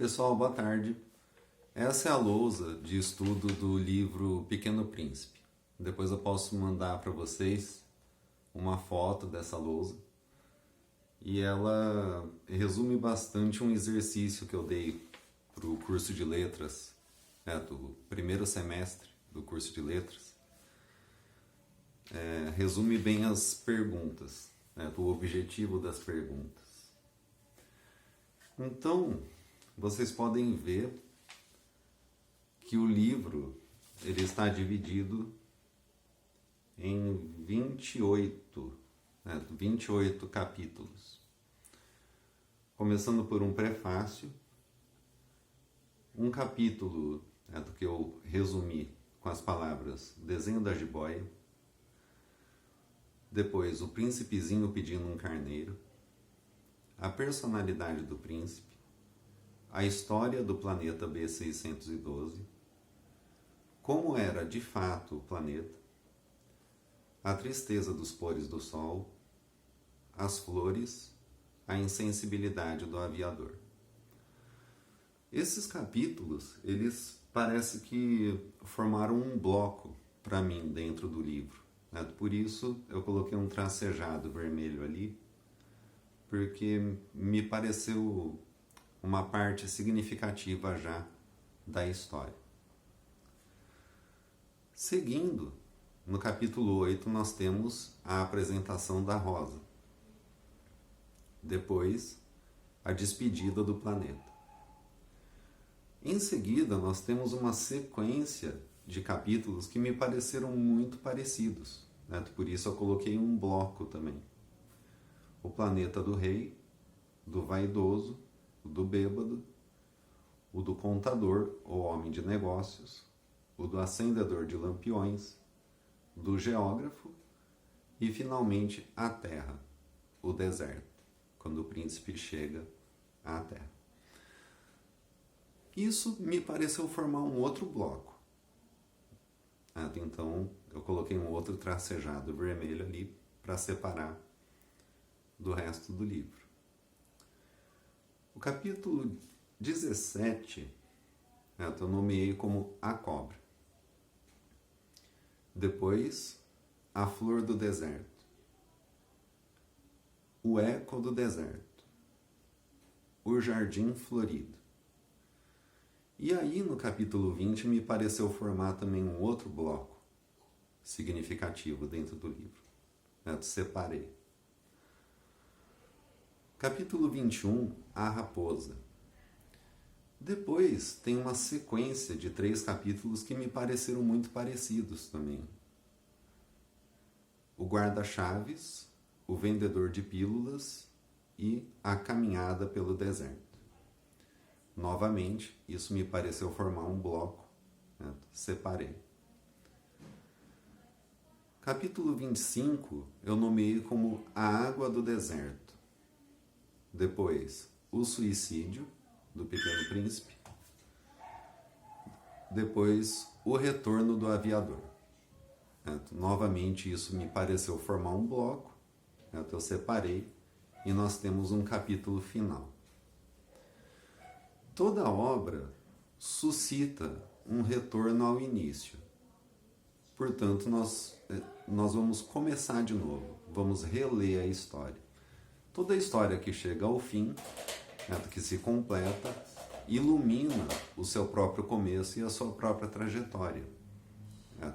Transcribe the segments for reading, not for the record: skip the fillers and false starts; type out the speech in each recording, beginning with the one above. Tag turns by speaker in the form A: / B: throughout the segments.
A: Pessoal, boa tarde. Essa é a lousa de estudo do livro Pequeno Príncipe. Depois eu posso mandar para vocês uma foto dessa lousa. E ela resume bastante um exercício que eu dei para o curso de letras, do primeiro semestre do curso de letras. Resume bem as perguntas, o objetivo das perguntas. Então, vocês podem ver que o livro ele está dividido em 28 capítulos. Começando por um prefácio, um capítulo do que eu resumi com as palavras desenho da jiboia, depois o príncipezinho pedindo um carneiro, a personalidade do príncipe, a história do planeta B612, como era de fato o planeta, a tristeza dos pores do sol, as flores, a insensibilidade do aviador. Esses capítulos, eles parece que formaram um bloco para mim dentro do livro. Por isso eu coloquei um tracejado vermelho ali, porque me pareceu uma parte significativa já da história. Seguindo, no capítulo 8 nós temos a apresentação da Rosa. Depois, a despedida do planeta. Em seguida, nós temos uma sequência de capítulos que me pareceram muito parecidos. Por isso eu coloquei um bloco também. O planeta do rei, do vaidoso, o do bêbado, o do contador ou homem de negócios, o do acendedor de lampiões, do geógrafo e, finalmente, a terra, o deserto, quando o príncipe chega à terra. Isso me pareceu formar um outro bloco. Então, eu coloquei um outro tracejado vermelho ali para separar do resto do livro. O capítulo 17 eu nomeei como A Cobra. Depois, A Flor do Deserto. O Eco do Deserto. O Jardim Florido. E aí, no capítulo 20, me pareceu formar também um outro bloco significativo dentro do livro. Separei. Capítulo 21, A Raposa. Depois tem uma sequência de 3 capítulos que me pareceram muito parecidos também. O Guarda-Chaves, O Vendedor de Pílulas e A Caminhada pelo Deserto. Novamente, isso me pareceu formar um bloco. Separei. Capítulo 25 eu nomeei como A Água do Deserto. Depois, O Suicídio, do Pequeno Príncipe. Depois, O Retorno do Aviador. Novamente, isso me pareceu formar um bloco. Eu separei e nós temos um capítulo final. Toda obra suscita um retorno ao início. Portanto, nós vamos começar de novo. Vamos reler a história. Toda a história que chega ao fim, que se completa, ilumina o seu próprio começo e a sua própria trajetória.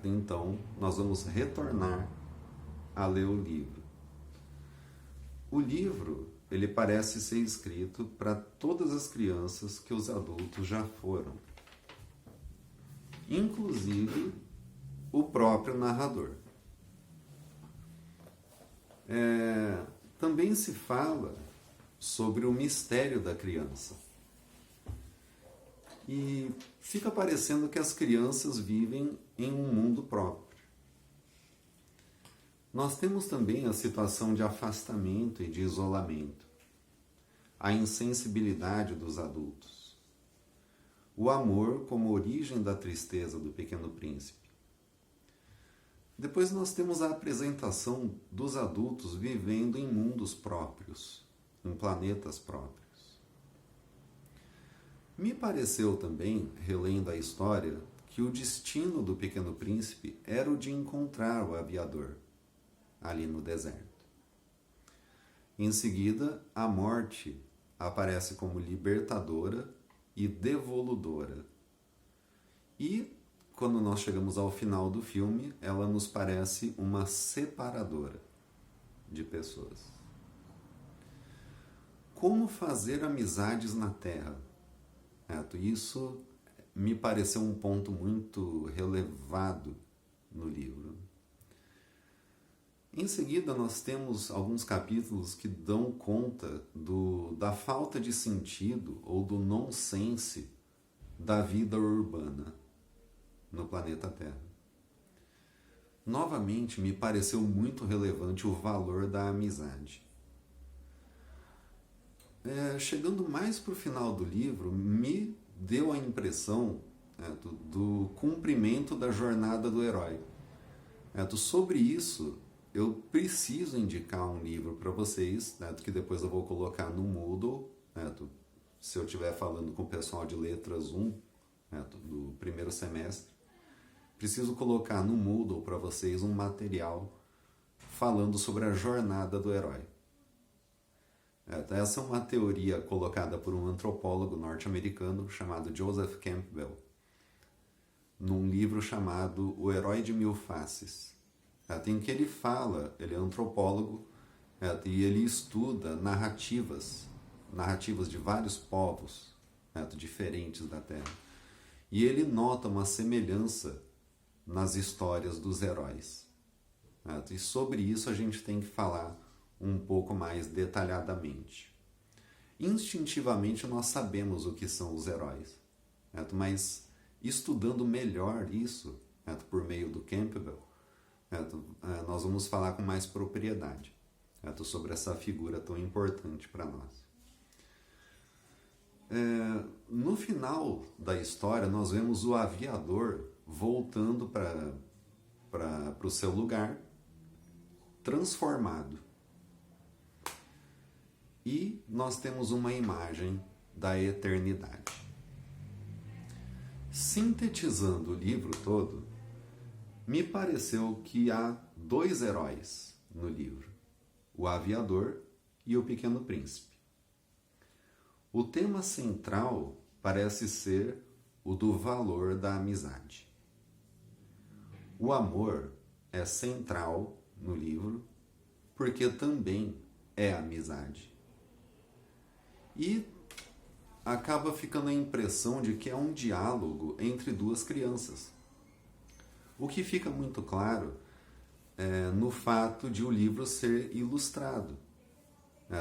A: Então, nós vamos retornar a ler o livro. O livro, ele parece ser escrito para todas as crianças que os adultos já foram. Inclusive, o próprio narrador. Também se fala sobre o mistério da criança. E fica parecendo que as crianças vivem em um mundo próprio. Nós temos também a situação de afastamento e de isolamento, a insensibilidade dos adultos, o amor como origem da tristeza do Pequeno Príncipe. Depois nós temos a apresentação dos adultos vivendo em mundos próprios, em planetas próprios. Me pareceu também, relendo a história, que o destino do Pequeno Príncipe era o de encontrar o aviador ali no deserto. Em seguida, a morte aparece como libertadora e devoludora. E, quando nós chegamos ao final do filme, ela nos parece uma separadora de pessoas. Como fazer amizades na Terra? Isso me pareceu um ponto muito relevado no livro. Em seguida, nós temos alguns capítulos que dão conta da falta de sentido ou do nonsense da vida urbana no planeta Terra. Novamente, me pareceu muito relevante o valor da amizade. Chegando mais para o final do livro, me deu a impressão do cumprimento da jornada do herói. Sobre isso, eu preciso indicar um livro para vocês, que depois eu vou colocar no Moodle, se eu estiver falando com o pessoal de Letras 1, do primeiro semestre. Preciso colocar no Moodle para vocês um material falando sobre a jornada do herói. Essa é uma teoria colocada por um antropólogo norte-americano chamado Joseph Campbell, num livro chamado O Herói de Mil Faces. Em que ele fala, ele é antropólogo, e ele estuda narrativas de vários povos diferentes da Terra. E ele nota uma semelhança nas histórias dos heróis. E sobre isso a gente tem que falar um pouco mais detalhadamente. Instintivamente nós sabemos o que são os heróis, mas estudando melhor isso, por meio do Campbell, nós vamos falar com mais propriedade sobre essa figura tão importante para nós. No final da história, nós vemos o aviador voltando para o seu lugar, transformado. E nós temos uma imagem da eternidade. Sintetizando o livro todo, me pareceu que há dois heróis no livro, o aviador e o Pequeno Príncipe. O tema central parece ser o do valor da amizade. O amor é central no livro porque também é amizade. E acaba ficando a impressão de que é um diálogo entre duas crianças. O que fica muito claro no fato de o livro ser ilustrado.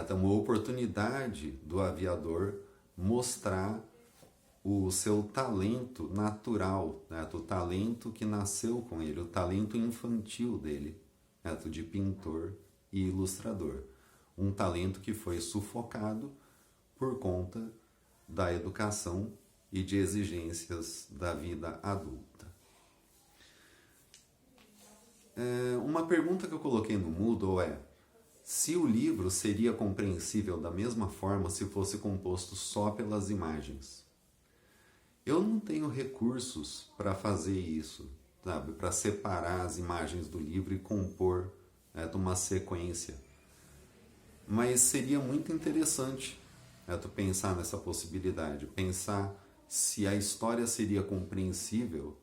A: Uma oportunidade do aviador mostrar o seu talento natural, o talento que nasceu com ele, o talento infantil dele, de pintor e ilustrador. Um talento que foi sufocado por conta da educação e de exigências da vida adulta. Uma pergunta que eu coloquei no Moodle é: se o livro seria compreensível da mesma forma se fosse composto só pelas imagens? Eu não tenho recursos para fazer isso, para separar as imagens do livro e compor uma sequência. Mas seria muito interessante tu pensar nessa possibilidade, pensar se a história seria compreensível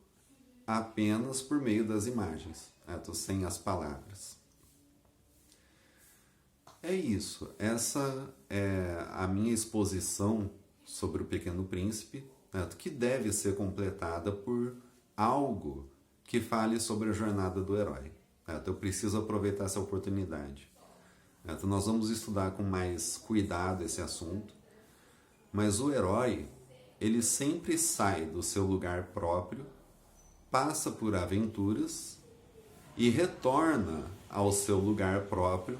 A: apenas por meio das imagens, sem as palavras. É isso, essa é a minha exposição sobre o Pequeno Príncipe, que deve ser completada por algo que fale sobre a jornada do herói. Eu preciso aproveitar essa oportunidade. Nós vamos estudar com mais cuidado esse assunto, mas o herói, ele sempre sai do seu lugar próprio, passa por aventuras e retorna ao seu lugar próprio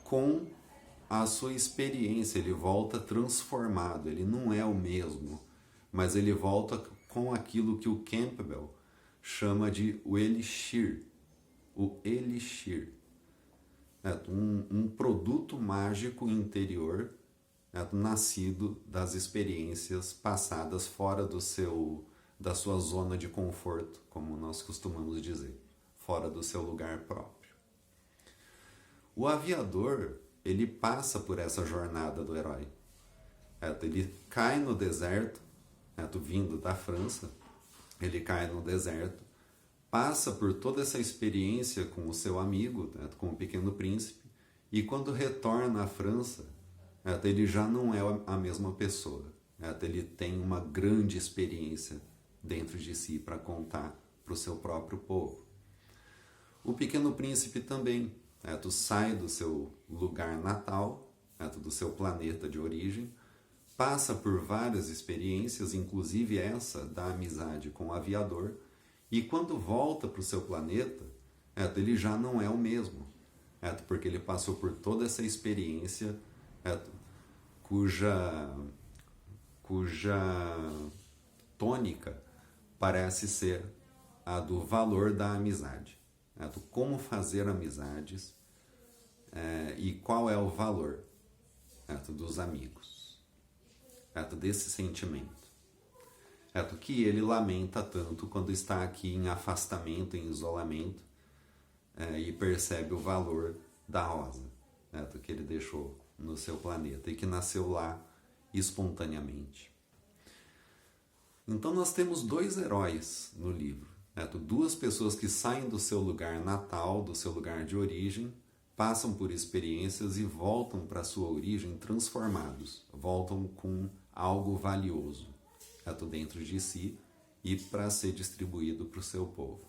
A: com a sua experiência. Ele volta transformado, ele não é o mesmo, mas ele volta com aquilo que o Campbell chama de o elixir. O elixir. Um produto mágico interior nascido das experiências passadas fora da sua zona de conforto, como nós costumamos dizer, fora do seu lugar próprio. O aviador, ele passa por essa jornada do herói. Ele cai no deserto, vindo da França, ele cai no deserto, passa por toda essa experiência com o seu amigo, com o Pequeno Príncipe, e quando retorna à França, ele já não é a mesma pessoa. Ele tem uma grande experiência dentro de si para contar para o seu próprio povo. O Pequeno Príncipe também sai do seu lugar natal, do seu planeta de origem, passa por várias experiências, inclusive essa da amizade com o aviador, e quando volta para o seu planeta, ele já não é o mesmo, porque ele passou por toda essa experiência cuja tônica parece ser a do valor da amizade, do como fazer amizades e qual é o valor dos amigos, desse sentimento, que ele lamenta tanto quando está aqui em afastamento, em isolamento, e percebe o valor da rosa que ele deixou no seu planeta e que nasceu lá espontaneamente. Então nós temos dois heróis no livro, duas pessoas que saem do seu lugar natal, do seu lugar de origem, passam por experiências e voltam para a sua origem transformados, voltam com algo valioso dentro de si e para ser distribuído para o seu povo.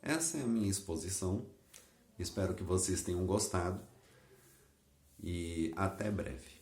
A: Essa é a minha exposição, espero que vocês tenham gostado e até breve.